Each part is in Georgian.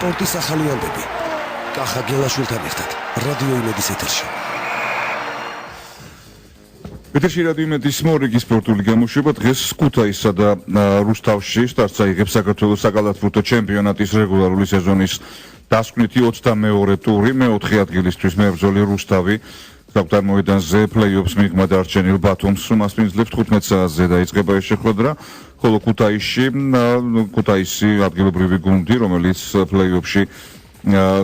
სპორტის ახალი ამბები. კახა გელაშვილთან ერთად რადიო იმედის ეთერში. ეთერში რადიო იმედის მორიგი სპორტული გამოშვება დღეს ქუთაისსა და რუსთავში სტარტს აიღებს საქართველოს საკალათბურთო ჩემპიონატის რეგულარული სეზონის დასკვნითი 22 ტური, მეოთხე ადგილისთვის მებრძოლი რუსთავი საკუთარ მოედანზე პლეი-ოფს მიღმა დარჩენილ ბათუმს მასპინძლებს 15 საათზე დაიწყება ეს შეხვედრა, ხოლო ქუთაისი ადგილობრივი გუნდი, რომელიც პლეი-ოფში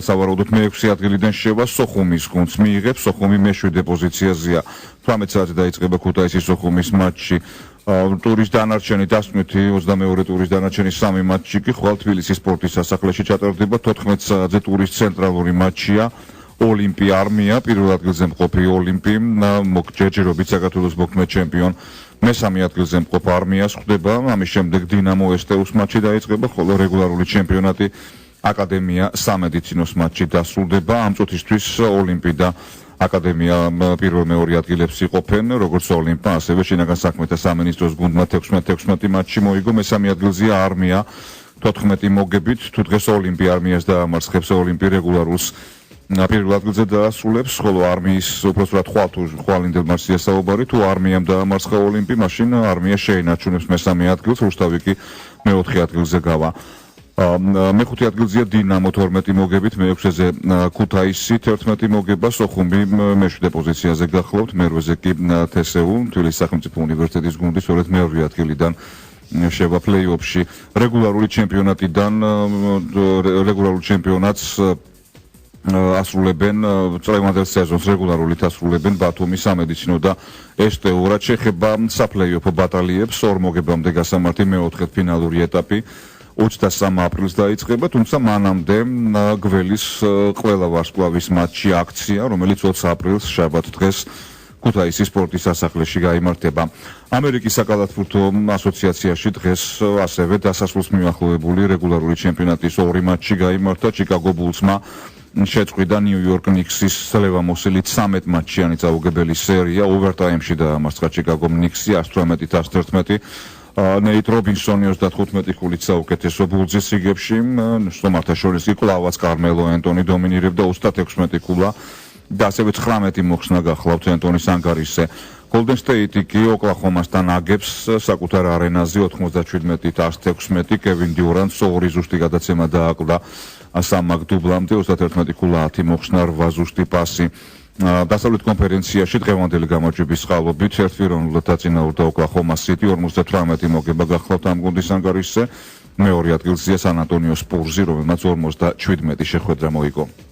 სავარაუდოდ მე-6 ადგილიდან შევა სოხუმის გუნდს მიიღებს, სოხუმი მე-7 პოზიციაზეა. 18 საათზე დაიწყება ქუთაისის სოხუმის მატჩი. ტურის დანარჩენი დასკვნითი 22 ტურის დანარჩენი 3 მატჩი კი ხვალ თბილისის სპორტის სასახლეში ჩატარდება. 14 საათზე ტურის ცენტრალური მატჩია. ოლიმპია არმია პირველ ადგილზე მყოფი ოლიმპი ჯერჯერობით საქართველოს მოქმედ ჩემპიონ მესამე ადგილზე მყოფ არმიას ხვდება. ამის შემდეგ დინამო ესტეუს მატჩი დაიწყება, ხოლო რეგულარული ჩემპიონატი აკადემია სამედიცინოს მატჩი დასრულდება. ამ წუთისთვის ოლიმპი და აკადემია პირველ-მეორე ადგილებს იყოფენ, როგორც ოლიმპა, ასევე შინაგან საქმეთა სამინისტროს გუნდმა 16 მატჩი მოიგო, მესამე ადგილზეა არმია 14 მოგებით. თუ დღეს ოლიმპი არმიას დაამარცხებს, ოლიმპი რეგულარულს პირველ ადგილზე დაასრულებს, ხოლო არმიის უпроსტად ხვალინდელ მატჩზე საუბარი, თუ არმიამ დაამარცხა ოლიმპი, მაშინ არმია შეინარჩუნებს მესამე ადგილს, რუსთავი კი მეოთხე ადგილზე გავა. მეხუთე ადგილზეა დინამო 12 მოგებით, მე-6-ზე ქუთაისი 11 მოგება, სოხუმი მე-7 პოზიციაზე გახლავთ, მერვეზე კი თსუ, თბილისის სახელმწიფო უნივერსიტეტის გუნდი, სწორედ მე-8 ადგილიდან შევა პლეი-ოფში. რეგულარული ჩემპიონატს ასრულებენ წლევანდელ სეზონს რეგულარულით ასრულებენ ბათუმი სამედიცინო და ესტეუ. რაც შეეხება საფლეი-ოფ ბატალიებს, 2 მოგებამდე გასამართი მე-4 ფინალური ეტაპი 23 აპრილს დაიწყება, თუმცა მანამდე გველის ყველა ვარსკვლავის მატჩი აქცია, რომელიც 20 აპრილს შაბათ დღეს ქუთაისის სპორტის სასახლეში გაიმართება. ამერიკის საკალათბურთო ასოციაციაში დღეს ასევე დასასრულს მიახლოვებული რეგულარული ჩემპიონატის 2 მატჩი გაიმართა. ჩიკაგო ბულსმა შეწყვიტა ნიუ-იორკ ნიქსის სლევამოსილით 13 მატჩიანი წაუგებელი სერია, ოვერტაიმში დაამარცხა ჩიკაგო ნიქსი 118-11. ნეით რობინსონი 35 ქულით საუკეთესო ბულძის რიგებში, სტომართა შორის კი კლავაც კარმელო ენტონი დომინირებდა 36 ქულა და ასევე 19 მოხსნა გახლავთ ენტონის ანგარიშზე. Golden State კი ოკლაჰომასთან აგებს საკუთარ არენაზე 97-116. კევინ დიურანტს 2 ზუსტი გადაცემა დააკლდა სამაგ დუბლამდე 31 ქულა 10 მოხსნა 8 ზუსტი პასი. დასავლეთ კონფერენციაში დღევანდელი გამარჯვების წყალობით ერთპიროვნულად დაწინაურდა ოკლაჰომა სიტი 58 მოგება გახლავთ ამ გუნდის ანგარიშზე. მეორე ადგილზეა სან ანტონიო სპურზი, რომელმაც 57 შეხვედრა მოიგო.